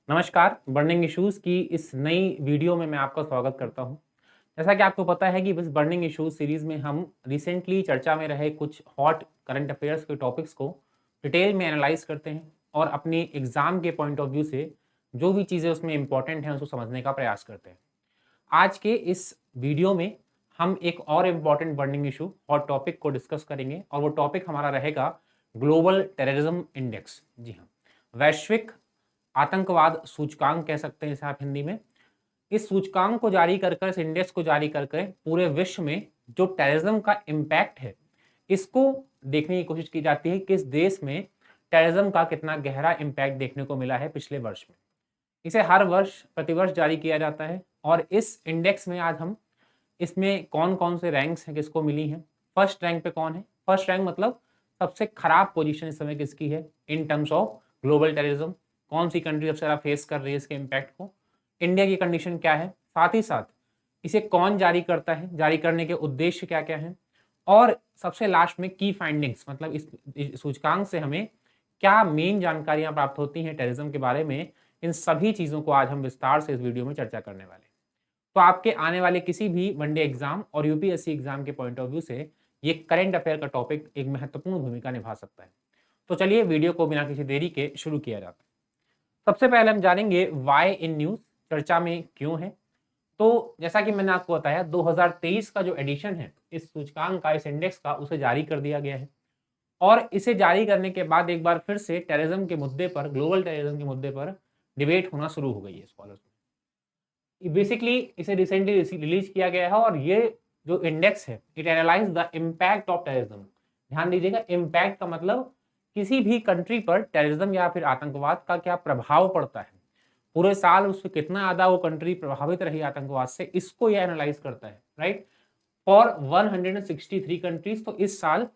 नमस्कार, burning issues की इस नई वीडियो में मैं आपका स्वागत करता हूं। जैसा कि आपको पता है कि इस बर्निंग इश्यूज़ सीरीज़ में हम रिसेंटली चर्चा में रहे कुछ हॉट करंट अफेयर्स के टॉपिक्स को डिटेल में एनालाइज़ करते हैं और अपनी एग्ज़ाम के पॉइंट ऑफ व्यू से जो भी चीज़ें उसमें इम्पोर्टेंट हैं, उसको समझने का प्रयास करते हैं। आज के इस वीडियो में हम एक और important burning issue hot topic को डिस्कस करेंगे और वो टॉपिक हमारा रहेगा ग्लोबल टेररिज्म इंडेक्स। जी हाँ, वैश्विक आतंकवाद सूचकांक कह सकते हैं इसे आप हिंदी में। इस सूचकांक को जारी कर कर, इस इंडेक्स को जारी कर कर पूरे विश्व में जो टेररिज्म का इम्पैक्ट है, इसको देखने की कोशिश की जाती है कि इस देश में टेररिज्म का कितना गहरा इम्पैक्ट देखने को मिला है पिछले वर्ष में। इसे हर वर्ष प्रतिवर्ष जारी किया जाता है और इस इंडेक्स में आज हम इसमें कौन-कौन से रैंक्स हैं, किसको मिली हैं। फर्स्ट रैंक पे कौन है? फर्स्ट रैंक मतलब सबसे खराब पोजीशन इस समय किसकी है in terms of global terrorism. कौन सी कंट्री सबसे ज़्यादा फेस कर रही है इसके इम्पैक्ट को? इंडिया की कंडीशन क्या है? साथ ही साथ इसे कौन जारी करता है? जारी करने के उद्देश्य क्या-क्या हैं? और सबसे लास्ट में की फाइंडिंग्स मतलब इस सूचकांक से हमें क्या मेन जानकारियाँ प्राप्त होती हैं टेररिज्म के बारे में, इन सभी चीज़ों को आज हम विस्तार से इस वीडियो में चर्चा करने वाले हैं। तो आपके आने वाले किसी भी वनडे एग्जाम और यूपीएससी एग्जाम के पॉइंट ऑफ व्यू से ये करंट अफेयर का टॉपिक एक महत्वपूर्ण भूमिका निभा सकता है। तो चलिए वीडियो को बिना किसी देरी के शुरू किया जाता है। सबसे पहले हम जानेंगे वाई इन न्यूज़ चर्चा में क्यों है। तो जैसा कि मैंने आपको बताया 2023 का जो एडिशन है इस सूचकांक का, इस इंडेक्स का, उसे जारी कर दिया गया है और इसे जारी करने के बाद एक बार फिर से टेररिज्म के मुद्दे पर, ग्लोबल टेररिज्म के मुद्दे पर डिबेट होना शुरू हो गई है स्कॉलर्स में। बेसिकली इसे रिसेंटली रिलीज किया गया है और ये जो इंडेक्स है it analyse the impact of terrorism. ध्यान दीजिएगा, इम्पैक्ट का मतलब किसी भी कंट्री पर टेररिज्म या फिर आतंकवाद का क्या प्रभाव पड़ता है, पूरे साल उससे कितना ज्यादा वो कंट्री प्रभावित रही आतंकवाद से, इसको ये एनालाइज करता है। Right, for 163 countries. तो इस साल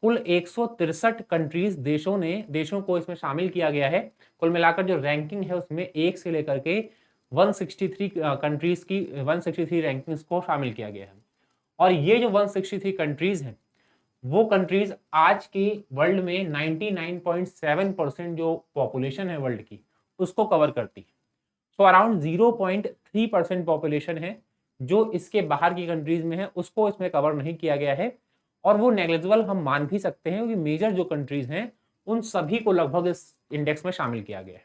कुल 163 कंट्रीज देशों को इसमें शामिल किया गया है। कुल मिलाकर जो रैंकिंग है उसमें 1 से लेकर के 163 कंट्रीज की 163 रैंकिंग्स को शामिल किया गया है। और ये जो 163 कंट्रीज हैं, वो कंट्रीज आज की वर्ल्ड में 99.7% जो पॉपुलेशन है वर्ल्ड की, उसको कवर करती है। तो अराउंड 0.3% पॉपुलेशन है जो इसके बाहर की कंट्रीज में है, उसको इसमें कवर नहीं किया गया है। और वो नेग्लिजिबल हम मान भी सकते हैं क्योंकि मेजर जो कंट्रीज हैं उन सभी को लगभग इस इंडेक्स में शामिल किया गया है।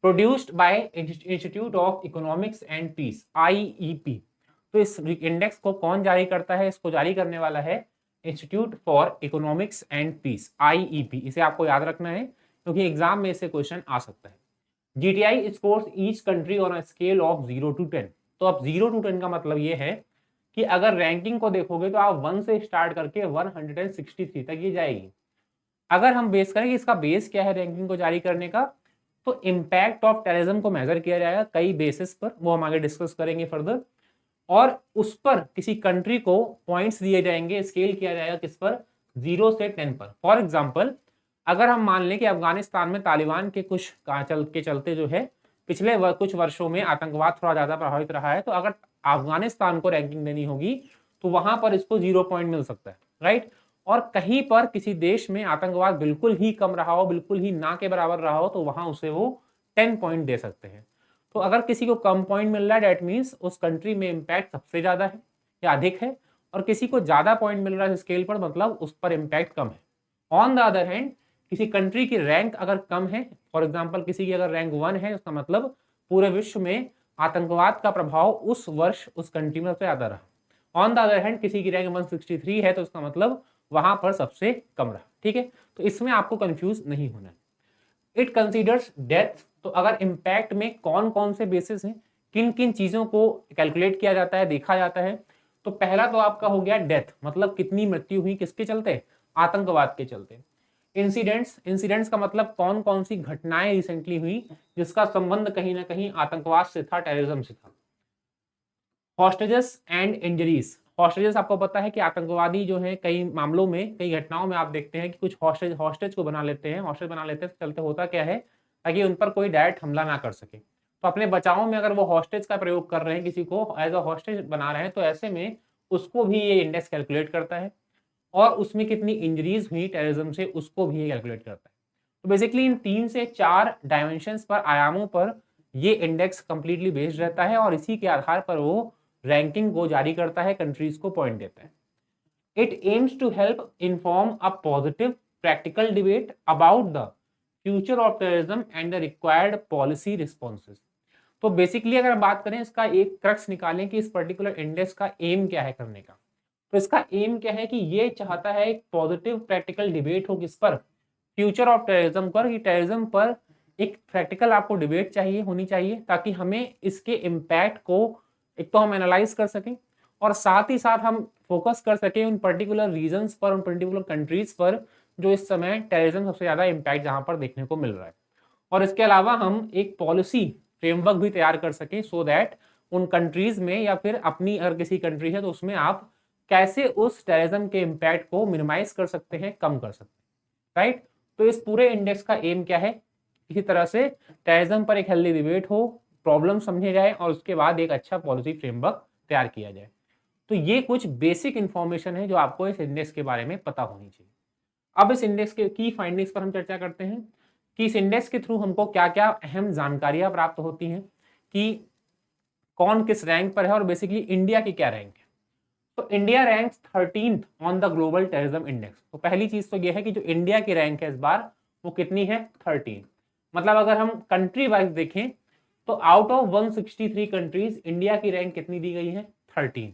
Produced by Institute of Economics and Peace, IEP. तो इस इंडेक्स को कौन जारी करता है? इसको जारी करने वाला है Institute for Economics and Peace, IEP. इसे आपको याद रखना है क्योंकि एग्जाम में इससे क्वेश्चन आ सकता है। GTI scores each country on a scale of 0 to 10। तो अब 0 to 10 का मतलब ये है कि अगर रैंकिंग को देखोगे तो आप 1 से स्टार्ट करके 163 तक ये जाएगी। अगर हम बेस करें कि इसका बेस क्या है रैंकिंग को जारी करने का, तो इम्पैक्ट ऑफ टेररिज्म को मेजर किया जाएगा कई बेसिस पर, वो हम आगे डिस्कस करेंगे फर्दर। और उस पर किसी कंट्री को पॉइंट्स दिए जाएंगे, स्केल किया जाएगा किस पर? 0 से 10 पर। फॉर एग्जाम्पल, अगर हम मान लें कि अफगानिस्तान में तालिबान के कुछ चलते जो है पिछले कुछ वर्षों में आतंकवाद थोड़ा ज्यादा प्रभावित रहा है, तो अगर अफगानिस्तान को रैंकिंग देनी होगी तो वहां पर इसको 0 पॉइंट मिल सकता है। राइट, और कहीं पर किसी देश में आतंकवाद बिल्कुल ही कम रहा हो, बिल्कुल ही ना के बराबर रहा हो, तो वहां उसे वो 10 पॉइंट दे सकते हैं। तो अगर किसी को कम पॉइंट मिल रहा है डेट मीन्स उस कंट्री में इम्पैक्ट सबसे ज्यादा है या अधिक है, और किसी को ज्यादा पॉइंट मिल रहा है स्केल पर, मतलब उस पर इम्पैक्ट कम है। ऑन द अदर हैंड, किसी कंट्री की रैंक अगर कम है, फॉर एग्जाम्पल किसी की अगर रैंक 1 है, उसका मतलब पूरे विश्व में आतंकवाद का प्रभाव उस वर्ष उस कंट्री में सबसे ज्यादा रहा। ऑन द अदर हैंड, किसी की रैंक 163 है तो उसका मतलब वहां पर सबसे कम रहा। ठीक है, तो इसमें आपको कंफ्यूज नहीं होना है। It considers death. तो अगर इम्पैक्ट में कौन कौन से बेसिस हैं, किन किन चीजों को कैलकुलेट किया जाता है, देखा जाता है, तो पहला तो आपका हो गया डेथ, मतलब कितनी मृत्यु हुई किसके चलते? आतंकवाद के चलते। इंसिडेंट्स, इंसिडेंट्स का मतलब कौन कौन सी घटनाएं रिसेंटली हुई जिसका संबंध कहीं ना कहीं आतंकवाद से था, टेररिज्म से था। Hostages and injuries. हॉस्टेजेस आपको पता है कि आतंकवादी जो है कई मामलों में, कई घटनाओं में आप देखते हैं कि कुछ हॉस्टेज को बना लेते हैं, हॉस्टेज बना लेते हैं। चलते होता क्या है, ताकि उन पर कोई डायरेक्ट हमला ना कर सके। तो अपने बचाव में अगर वो हॉस्टेज का प्रयोग कर रहे हैं, किसी को एज अ हॉस्टेज बना रहे हैं, तो ऐसे में उसको भी ये इंडेक्स कैलकुलेट करता है और उसमें कितनी इंजरीज हुई टेररिज्म से उसको भी ये कैलकुलेट करता है। तो बेसिकली इन 3 से 4 डायमेंशंस पर, आयामों पर ये इंडेक्स कंप्लीटली बेस्ड रहता है और इसी के आधार पर वो रैंकिंग को जारी करता है, कंट्रीज को पॉइंट देता है। It aims to help inform a positive practical debate about the future of terrorism and the required policy responses. तो बेसिकली अगर बात करें, इसका एक क्रक्स निकालें कि इस पर्टिकुलर इंडेक्स का एम क्या है करने का, तो इसका एम क्या है कि ये चाहता है एक पॉजिटिव प्रैक्टिकल डिबेट हो किस पर, फ्यूचर ऑफ टेररिज्म पर, कि टेररिज्म पर एक प्रैक्टिकल आपको डिबेट चाहिए, होनी चाहिए, ताकि हमें इसके इम्पैक्ट को एक तो हम एनालाइज कर सकें और साथ ही साथ हम फोकस कर सकें उन पर्टिकुलर रीजन्स पर, उन पर्टिकुलर कंट्रीज पर जो इस समय टेररिज्म सबसे ज्यादा इम्पैक्ट जहां पर देखने को मिल रहा है। और इसके अलावा हम एक पॉलिसी फ्रेमवर्क भी तैयार कर सकें सो दैट उन कंट्रीज में, या फिर अपनी अगर किसी कंट्री है तो उसमें आप कैसे उस टेररिज्म के इम्पैक्ट को मिनिमाइज कर सकते हैं, कम कर सकते हैं, राइट। तो इस पूरे इंडेक्स का एम क्या है, इसी तरह से टेररिज्म पर एक हेल्दी डिबेट हो, प्रॉब्लम समझे जाए और उसके बाद एक अच्छा पॉलिसी फ्रेमवर्क तैयार किया जाए। तो ये कुछ बेसिक इंफॉर्मेशन है जो आपको इस इंडेक्स के बारे में पता होनी चाहिए। अब इस इंडेक्स के की फाइंडिंग्स पर हम चर्चा करते हैं कि इस इंडेक्स के थ्रू हमको क्या क्या अहम जानकारियां प्राप्त होती हैं, कि कौन किस रैंक पर है और बेसिकली इंडिया की क्या रैंक है। तो India ranks 13th on the global terrorism index. तो पहली चीज तो यह है कि जो इंडिया की रैंक है इस बार वो कितनी है, 13। मतलब अगर हम कंट्री वाइज देखें तो आउट ऑफ 163 कंट्रीज इंडिया की रैंक कितनी दी गई है, 13।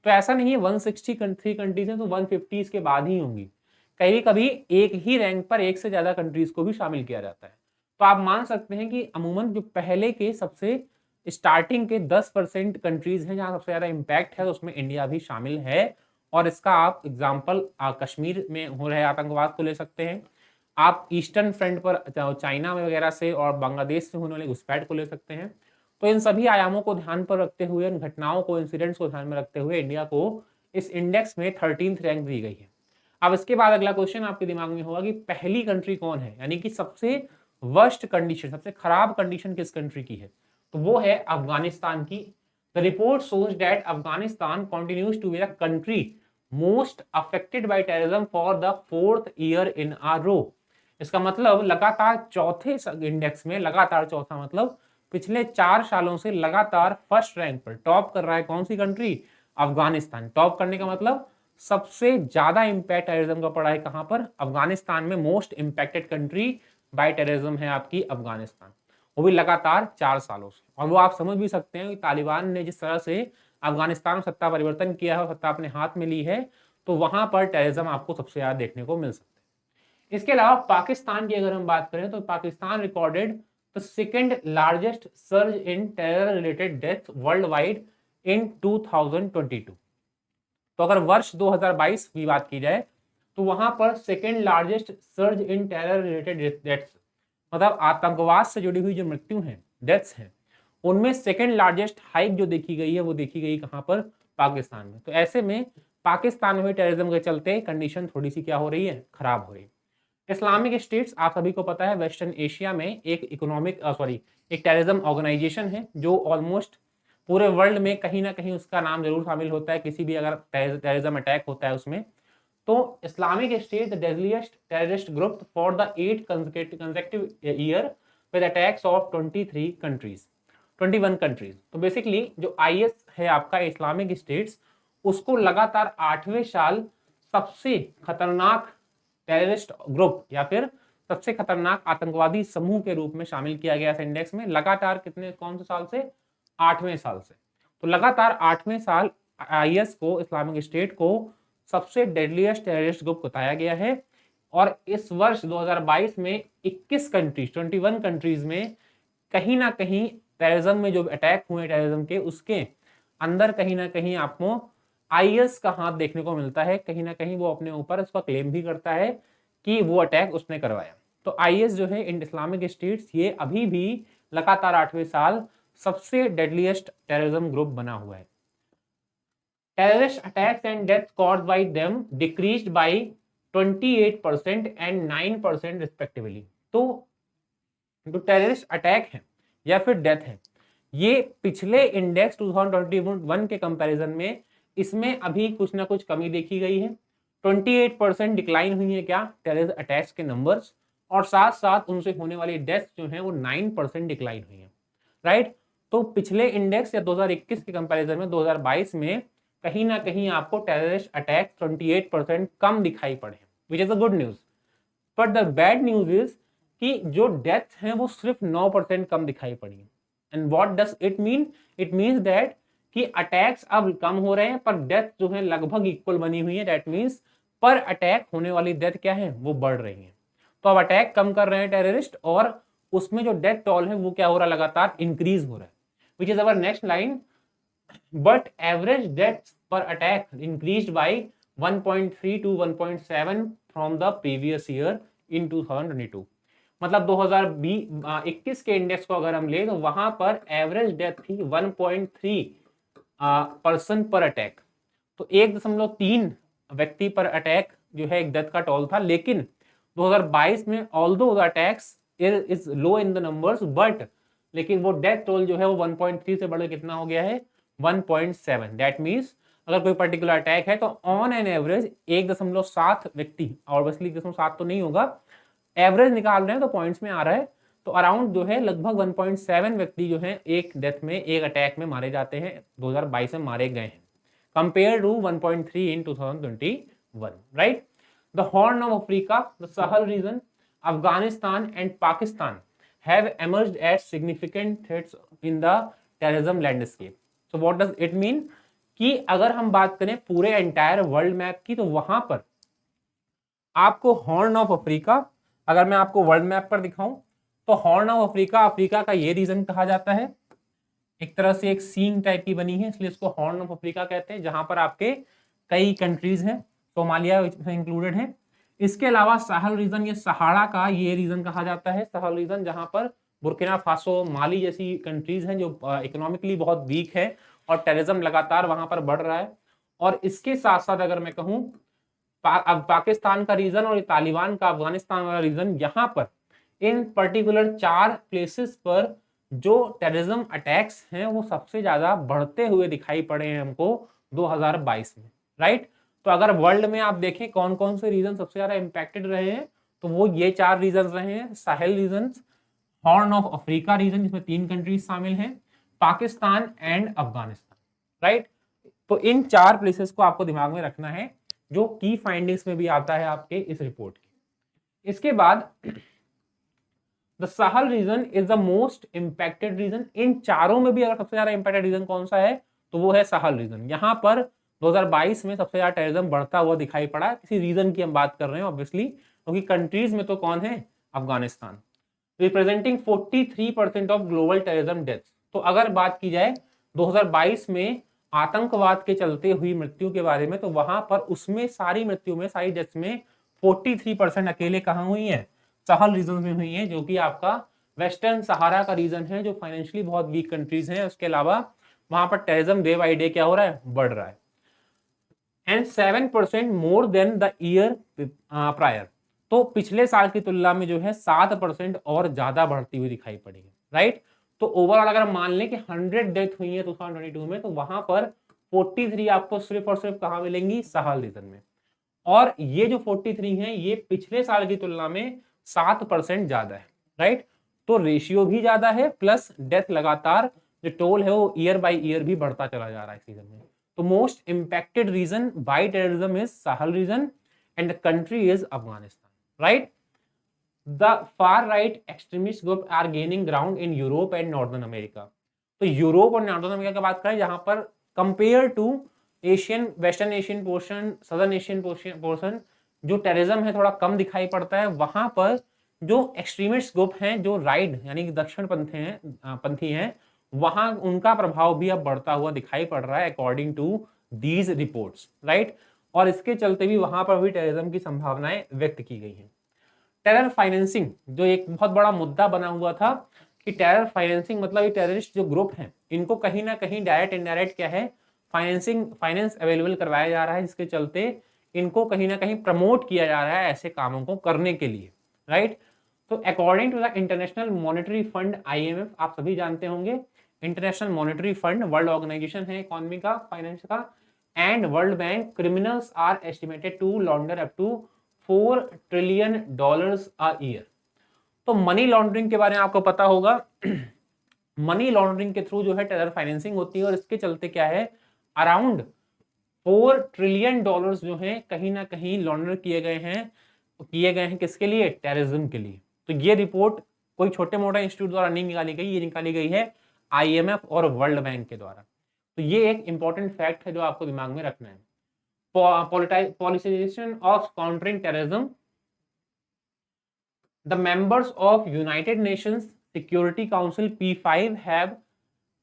तो ऐसा नहीं है 163 कंट्रीज है तो 150 के बाद ही होंगी, कभी कभी एक ही रैंक पर एक से ज्यादा कंट्रीज को भी शामिल किया जाता है। तो आप मान सकते हैं कि अमूमन जो पहले के सबसे स्टार्टिंग के 10% कंट्रीज हैं जहां सबसे ज्यादा इम्पैक्ट है, तो उसमें इंडिया भी शामिल है। और इसका आप एग्जाम्पल कश्मीर में हो रहे आतंकवाद को ले सकते हैं, आप ईस्टर्न फ्रंट पर चाइना में वगैरह से और बांग्लादेश से होने वाले घुसपैठ को ले सकते हैं। तो इन सभी आयामों को ध्यान पर रखते हुए, इन घटनाओं को, इंसिडेंट्स को ध्यान में रखते हुए इंडिया को इस इंडेक्स में 13th रैंक दी गई है। अब इसके बाद अगला क्वेश्चन आपके दिमाग में होगा कि पहली कंट्री कौन है, यानी कि सबसे वर्स्ट कंडीशन, सबसे खराब कंडीशन किस कंट्री की है, तो वो है अफगानिस्तान की। The report shows that Afghanistan continues to be the country most affected by terrorism for the 4th year in a row. इसका मतलब लगातार चौथे इंडेक्स में, लगातार चौथा मतलब पिछले 4 सालों से लगातार फर्स्ट रैंक पर टॉप कर रहा है कौन सी कंट्री, अफगानिस्तान। टॉप करने का मतलब सबसे ज्यादा इंपैक्ट टेररिज्म का पड़ा है कहां पर, अफगानिस्तान में। Most impacted country bye terrorism है आपकी अफगानिस्तान, वो भी लगातार 4 सालों से। और वो आप समझ भी सकते हैं कि तालिबान ने जिस तरह से अफगानिस्तान में सत्ता परिवर्तन किया है, सत्ता अपने हाथ में ली है, तो वहां पर टेररिज्म आपको सबसे ज्यादा देखने को मिल सकता है। इसके अलावा पाकिस्तान की अगर हम बात करें तो Pakistan recorded the second largest surge in terror related death world wide in 2022। तो अगर वर्ष 2022 की बात की जाए तो वहां पर second largest surge in terror related deaths, मतलब आतंकवाद से जुड़ी हुई जो मृत्यु हैं, डेथ्स हैं, उनमें सेकेंड लार्जेस्ट हाइक जो देखी गई है वो देखी गई कहां पर, पाकिस्तान में। तो ऐसे में पाकिस्तान में भी टेररिज्म के चलते कंडीशन थोड़ी सी क्या हो रही है, खराब हो रही है। इस्लामिक स्टेट्स आप सभी को पता है वेस्टर्न एशिया में एक एक टेररिज्म ऑर्गेनाइजेशन है जो ऑलमोस्ट पूरे वर्ल्ड में कहीं ना कहीं उसका नाम जरूर शामिल होता है, किसी भी अगर टेररिज्म अटैक होता है उसमें। तो Islamic state the deadliest terrorist group for the 8 consecutive year with attacks of 21 countries. तो बेसिकली जो आईएस है आपका, इस्लामिक स्टेट्स, उसको लगातार 8वें साल सबसे खतरनाक टेररिस्ट ग्रुप या फिर सबसे खतरनाक आतंकवादी समूह के रूप में शामिल किया गया इस इंडेक्स में। लगातार कितने, कौन से साल से, 8वें साल से। तो लगातार 8वें साल आईएस को, इस्लामिक स्टेट को सबसे डेडलीस्ट टेररिस्ट ग्रुप बताया गया है। और इस वर्ष 2022 में 21 कंट्रीज, 21 कंट्रीज में कहीं ना कहीं टेररिज्म में जो अटैक हुए टेररिज्म के, उसके अंदर कहीं ना कहीं आपको आईएस का हाथ देखने को मिलता है। कहीं ना कहीं वो अपने ऊपर इसका क्लेम भी करता है कि वो अटैक उसने करवाया। तो आईएस जो है इन इस्लामिक स्टेट्स, ये अभी भी लगातार 8वें साल सबसे डेडलीस्ट टेररिज्म ग्रुप बना हुआ है। Terrorist attacks and deaths caused by them decreased bye 28% and 9% respectively. तो जो टेररिस्ट अटैक है या फिर डेथ है, ये पिछले इंडेक्स 2021 के कंपैरिजन में इसमें अभी कुछ ना कुछ कमी देखी गई है। 28% डिक्लाइन हुई है क्या, टेररिस्ट अटैक्स के नंबर्स, और साथ साथ उनसे होने वाली डेथ जो है वो 9% डिक्लाइन हुई है, राइट। तो पिछले इंडेक्स या 2021 के कंपैरिजन में 2022 में कहीं ना कहीं आपको टेररिस्ट अटैक 28% कम दिखाई पड़े, which is a good news. But the bad news is कि जो डेथ है वो सिर्फ 9% कम दिखाई पड़ी है। And what does it mean? It means that कि अटैक्स अब कम हो रहे हैं पर डेथ जो है लगभग इक्वल बनी हुई है। दैट मीन्स पर अटैक होने वाली डेथ क्या है, वो बढ़ रही है। तो अब अटैक कम कर रहे हैं टेररिस्ट और उसमें जो डेथ टोल है वो क्या हो रहा है, लगातार इंक्रीज हो रहा है, which is our next line. But average deaths per attack increased by 1.3 to 1.7 from the previous year in 2022। मतलब 2021 के इंडेक्स को अगर हम ले तो वहां पर एवरेज डेथ थी 1.3 पर्सन पर अटैक। तो 1.3 व्यक्ति पर अटैक जो है एक डेथ का टोल था। लेकिन 2022 में although the attacks is low in the numbers but लेकिन वो डेथ टोल जो है वो 1.3 से बढ़कर कितना हो गया है, 1.7। दैट मीन्स अगर कोई पर्टिकुलर अटैक है तो ऑन एन एवरेज 1.7 व्यक्ति, ऑब्वियसली 1.7 तो नहीं होगा, एवरेज निकाल रहे हैं तो पॉइंट्स में आ रहा है, तो अराउंड जो है लगभग 1.7 व्यक्ति जो है एक डेथ में, एक अटैक में मारे जाते हैं, 2022 में मारे गए हैं, compare to 1.3 in 2021, right. The Horn of Africa, the Sahel region, Afghanistan and Pakistan have emerged as significant threats in the terrorism landscape। So what does it mean? कि अगर हम बात करें पूरे एंटायर वर्ल्ड मैप की तो वहां पर आपको हॉर्न ऑफ अफ्रीका, अगर मैं आपको वर्ल्ड मैप पर दिखाऊं तो हॉर्न ऑफ अफ्रीका, अफ्रीका का ये रीजन कहा जाता है, एक तरह से एक सीन टाइप की बनी है इसलिए इसको हॉर्न ऑफ अफ्रीका कहते हैं, जहां पर आपके कई कंट्रीज हैं, सोमालिया इंक्लूडेड है। इसके अलावा साहल रीजन, ये सहारा का ये रीजन कहा जाता है, साहल रीजन, जहां पर बुर्किना फासो, माली जैसी कंट्रीज हैं जो इकोनॉमिकली बहुत वीक है और टेररिज्म लगातार वहां पर बढ़ रहा है। और इसके साथ साथ अगर मैं कहूं अब पाकिस्तान का रीजन और तालिबान का अफगानिस्तान वाला रीजन, यहाँ पर इन पर्टिकुलर 4 प्लेसेस पर जो टेररिज्म अटैक्स हैं वो सबसे ज्यादा बढ़ते हुए दिखाई पड़े हैं हमको 2022 में, राइट। तो अगर वर्ल्ड में आप देखें कौन कौन से रीजन सबसे ज्यादा इंपैक्टेड रहे हैं तो वो ये 4 रीजन रहे हैं, Sahel region, horn of Africa reason जिसमें 3 कंट्रीज शामिल हैं, पाकिस्तान एंड अफगानिस्तान, राइट। तो इन 4 प्लेसेस को आपको दिमाग में रखना है जो की फाइंडिंग्स में भी आता है आपके इस रिपोर्ट की। इसके बाद the Sahel region is the most impacted region. इन चारों में भी अगर सबसे ज्यादा इंपैक्टेड रीजन कौन सा है तो वो है साहल रीजन। यहाँ पर 2022 में सबसे ज्यादा टेररिज्म बढ़ता हुआ दिखाई पड़ा। किसी रीजन की हम बात कर रहे हैं ऑब्वियसली, क्योंकि कंट्रीज में तो कौन है, Afghanistan, representing 43% of global terrorism deaths. तो अगर बात की जाए 2022 में आतंकवाद के चलते हुई मृत्यु के बारे में तो वहां पर उसमें सारी मृत्यु में, सारी डेथ्स में 43% अकेले कहां हुई है, साहल रीजन में हुई है, जो कि आपका वेस्टर्न सहारा का रीजन है जो फाइनेंशियली बहुत वीक कंट्रीज हैं। उसके अलावा वहां पर टेररिज्म डे बाई डे क्या हो रहा है, बढ़ रहा है। And 7% more than the year prior. तो पिछले साल की तुलना में जो है 7% और ज्यादा बढ़ती हुई दिखाई पड़ी है, राइट। तो ओवरऑल अगर मान लें कि 100 डेथ हुई है 2022 में तो वहां पर 43 आपको सिर्फ और सिर्फ कहां मिलेंगी, साहल रीजन में। और ये जो 43 है ये पिछले साल की तुलना में 7% ज्यादा है, राइट। तो रेशियो भी ज्यादा है प्लस डेथ लगातार जो टोल है वो ईयर बाय ईयर भी बढ़ता चला जा रहा है सीजन में। तो most impacted region by terrorism is Sahel region and the country is Afghanistan, right. The far right extremist group are gaining ground in Europe and northern America. तो यूरोप और नॉर्दर्न अमेरिका की बात करें जहां पर compare to Asian, western Asian portion, southern Asian portion जो terrorism है थोड़ा कम दिखाई पड़ता है। वहां पर जो एक्सट्रीमिस्ट ग्रुप हैं जो राइट यानी कि दक्षिण पंथी हैं वहां उनका प्रभाव भी अब बढ़ता हुआ दिखाई पड़ रहा है according to these reports, right. और इसके चलते भी वहां पर भी टेररिज्म की संभावनाएं व्यक्त की गई हैं। टेरर फाइनेंसिंग जो एक बहुत बड़ा मुद्दा बना हुआ था कि टेरर फाइनेंसिंग मतलब ये टेररिस्ट जो ग्रुप हैं इनको कहीं ना कहीं डायरेक्ट इनडायरेक्ट क्या है, फाइनेंस अवेलेबल करवाया जा रहा है, जिसके चलते इनको कहीं ना कहीं प्रमोट किया जा रहा है ऐसे कामों को करने के लिए, राइट। तो according to the International Monetary Fund IMF, आप सभी जानते होंगे International Monetary Fund world organization है इकोनॉमी का, फाइनेंस का, and World Bank, criminals are estimated to launder up to $4 trillion a year. तो मनी लॉन्ड्रिंग के बारे में आपको पता होगा। मनी लॉन्ड्रिंग के थ्रू जो है टेरर फाइनेंसिंग होती है और इसके चलते क्या है, अराउंड $4 ट्रिलियन जो हैं कहीं ना कहीं लॉन्डर किए गए हैं किसके लिए, टेररिज्म के लिए। तो ये रिपोर्ट कोई छोटे मोटे इंस्टीट्यूट द्वारा नहीं निकाली गई, ये निकाली गई है IMF और वर्ल्ड बैंक के द्वारा। तो ये एक इंपॉर्टेंट फैक्ट है जो आपको दिमाग में रखना है। Politicisation of countering terrorism, the members of United Nations security council P5 have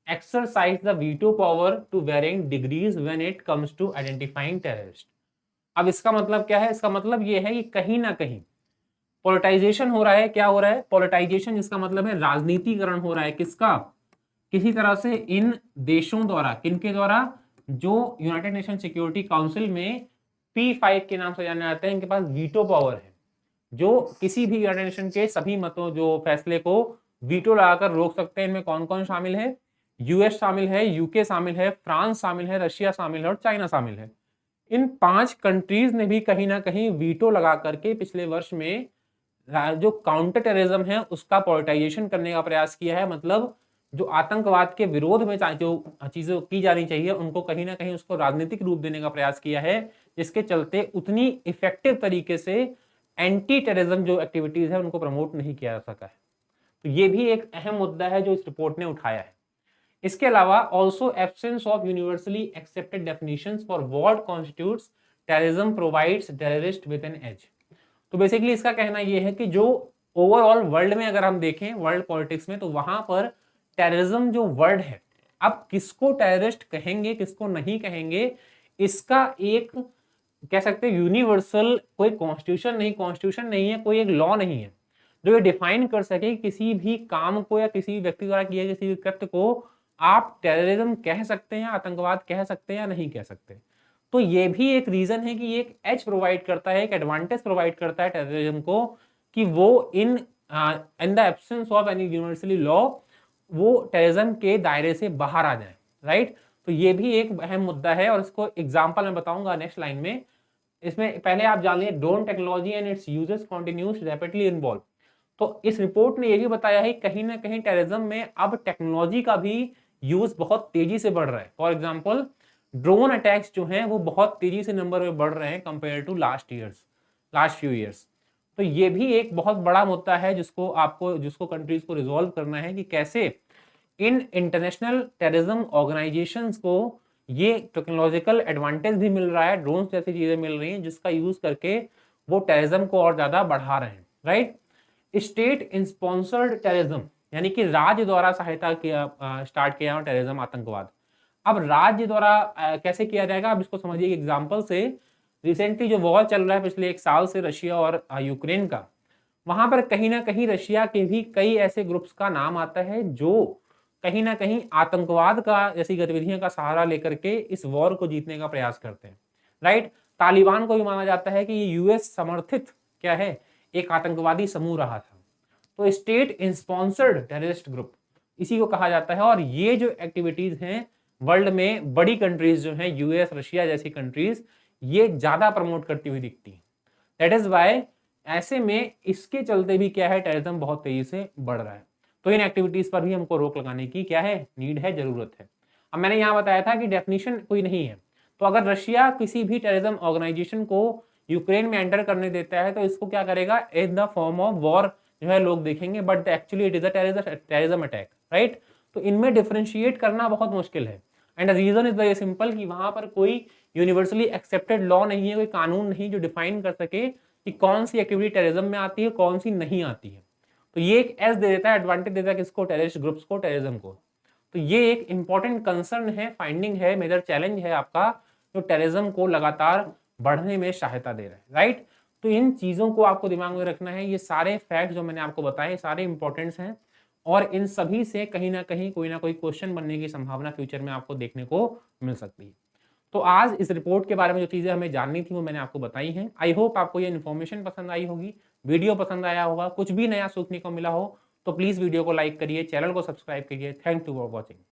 exercise the veto power to varying degrees when it comes to identifying terrorist। अब इसका मतलब क्या है, इसका मतलब ये है कि कहीं ना कहीं पॉलिटाइजेशन हो रहा है। क्या हो रहा है, पॉलिटाइजेशन, जिसका मतलब है राजनीतिकरण हो रहा है किसका, किसी तरह से इन देशों द्वारा, किनके द्वारा, जो यूनाइटेड नेशन सिक्योरिटी काउंसिल में P5 के नाम से जाने जाते हैं, इनके पास वीटो पावर है, जो किसी भी यूनाइटेड नेशन के सभी मतों, जो फैसले को वीटो लगाकर रोक सकते हैं। इनमें कौन कौन शामिल है, US शामिल है, UK शामिल है, फ्रांस शामिल है, रशिया शामिल है और चाइना शामिल है। इन 5 कंट्रीज ने भी कहीं ना कहीं वीटो लगा करके पिछले वर्ष में जो काउंटर टेररिज्म है उसका पॉलिटाइजेशन करने का प्रयास किया है। मतलब जो आतंकवाद के विरोध में जो चीजें की जानी चाहिए उनको कहीं ना कहीं उसको राजनीतिक रूप देने का प्रयास किया है, जिसके चलते उतनी इफेक्टिव तरीके से एंटी टेररिज्म जो एक्टिविटीज है उनको प्रमोट नहीं किया जा सका है। तो ये भी एक अहम मुद्दा है जो इस रिपोर्ट ने उठाया है। इसके अलावा also absence of universally accepted definitions for what constitutes terrorism provides terrorist with an edge. तो बेसिकली इसका कहना यह है कि जो ओवरऑल वर्ल्ड में अगर हम देखें, वर्ल्ड पॉलिटिक्स में, तो वहां पर टेररिज्म जो वर्ड है, अब किसको टेररिस्ट कहेंगे किसको नहीं कहेंगे, इसका एक कह सकते हैं यूनिवर्सल कोई कॉन्स्टिट्यूशन नहीं है, कोई एक लॉ नहीं है जो ये डिफाइन कर सके किसी भी काम को या किसी व्यक्ति द्वारा किए किसी भी कृत्य को आप टेररिज्म कह सकते हैं, आतंकवाद कह सकते हैं या नहीं कह सकते। तो ये भी एक रीजन है कि ये एक एज प्रोवाइड करता है, एक एडवांटेज प्रोवाइड करता है टेररिज्म को, कि वो in the absence of any universally law वो टेररिज्म के दायरे से बाहर आ जाए, राइट। तो ये भी एक अहम मुद्दा है और इसको एग्जांपल मैं बताऊंगा नेक्स्ट लाइन में। इसमें पहले आप जान लीजिए, drone technology and it's uses continuous rapidly involve. तो इस रिपोर्ट ने ये भी बताया है कहीं ना कहीं टेररिज्म में अब टेक्नोलॉजी का भी यूज बहुत तेजी से बढ़ रहा है। फॉर एग्जांपल ड्रोन अटैक्स जो हैं वो बहुत तेजी से नंबर में बढ़ रहे हैं compare to last few years. तो ये भी एक बहुत बड़ा मुद्दा है जिसको कंट्रीज को रिजॉल्व करना है कि कैसे इन इंटरनेशनल टेररिज्म ऑर्गेनाइजेशंस को ये टेक्नोलॉजिकल एडवांटेज भी मिल रहा है, ड्रोन जैसी चीजें मिल रही हैं जिसका यूज करके वो टेररिज्म को और ज्यादा बढ़ा रहे हैं, राइट। स्टेट स्पॉन्सर्ड टेररिज्म, यानी कि राज्य द्वारा सहायता किया स्टार्ट किया टेररिज्म, आतंकवाद। अब राज्य द्वारा कैसे किया जाएगा, अब इसको समझिए एग्जांपल से। रिसेंटली जो वॉर चल रहा है पिछले 1 साल से रशिया और यूक्रेन का, वहां पर कहीं ना कहीं रशिया के भी कई ऐसे ग्रुप्स का नाम आता है जो कहीं ना कहीं आतंकवाद का जैसी गतिविधियों का सहारा लेकर के इस वॉर को जीतने का प्रयास करते हैं, राइट। तालिबान को भी माना जाता है कि ये US समर्थित क्या है, एक आतंकवादी समूह रहा था। तो स्टेट स्पॉन्सर्ड टेररिस्ट ग्रुप इसी को कहा जाता है। और ये जो एक्टिविटीज हैं वर्ल्ड में बड़ी कंट्रीज जो हैं US रशिया जैसी कंट्रीज ये ज्यादा प्रमोट करती हुई दिखती है। दैट इज वाई ऐसे में इसके चलते भी क्या है, टेररिज्म बहुत तेजी से बढ़ रहा है। तो इन एक्टिविटीज पर भी हमको रोक लगाने की क्या है, नीड है, जरूरत है। अब मैंने यहाँ बताया था कि डेफिनेशन कोई नहीं है, तो अगर रशिया किसी भी टेररिज्म ऑर्गेनाइजेशन को यूक्रेन में एंटर करने देता है तो इसको क्या करेगा, in the form of war जो है लोग देखेंगे, but actually it is a terrorism attack, right. तो इनमें डिफरेंशिएट करना बहुत मुश्किल है। And the reason is very simple कि वहां पर कोई यूनिवर्सली एक्सेप्टेड लॉ नहीं है, कोई कानून नहीं जो डिफाइन कर सके कि कौन सी एक्टिविटी टेररिज्म में आती है कौन सी नहीं आती है। तो ये एक एज दे देता है, एडवांटेज देता है किसको, टेररिस्ट ग्रुप्स को, टेररिज्म को। तो ये एक इंपॉर्टेंट कंसर्न है, फाइंडिंग है, मेजर चैलेंज है आपका, जो टेररिज्म को लगातार बढ़ने में सहायता दे रहा है, राइट। तो इन चीजों को आपको दिमाग में रखना है। ये सारे फैक्ट जो मैंने आपको बताए सारे इंपॉर्टेंट्स हैं और इन सभी से कहीं ना कहीं कोई ना कोई क्वेश्चन बनने की संभावना फ्यूचर में आपको देखने को मिल सकती है। तो आज इस रिपोर्ट के बारे में जो चीजें हमें जाननी थी वो मैंने आपको बताई हैं। आई होप आपको ये इन्फॉर्मेशन पसंद आई होगी, वीडियो पसंद आया होगा, कुछ भी नया सीखने को मिला हो तो प्लीज वीडियो को लाइक करिए, चैनल को सब्सक्राइब करिए। Thank you for watching.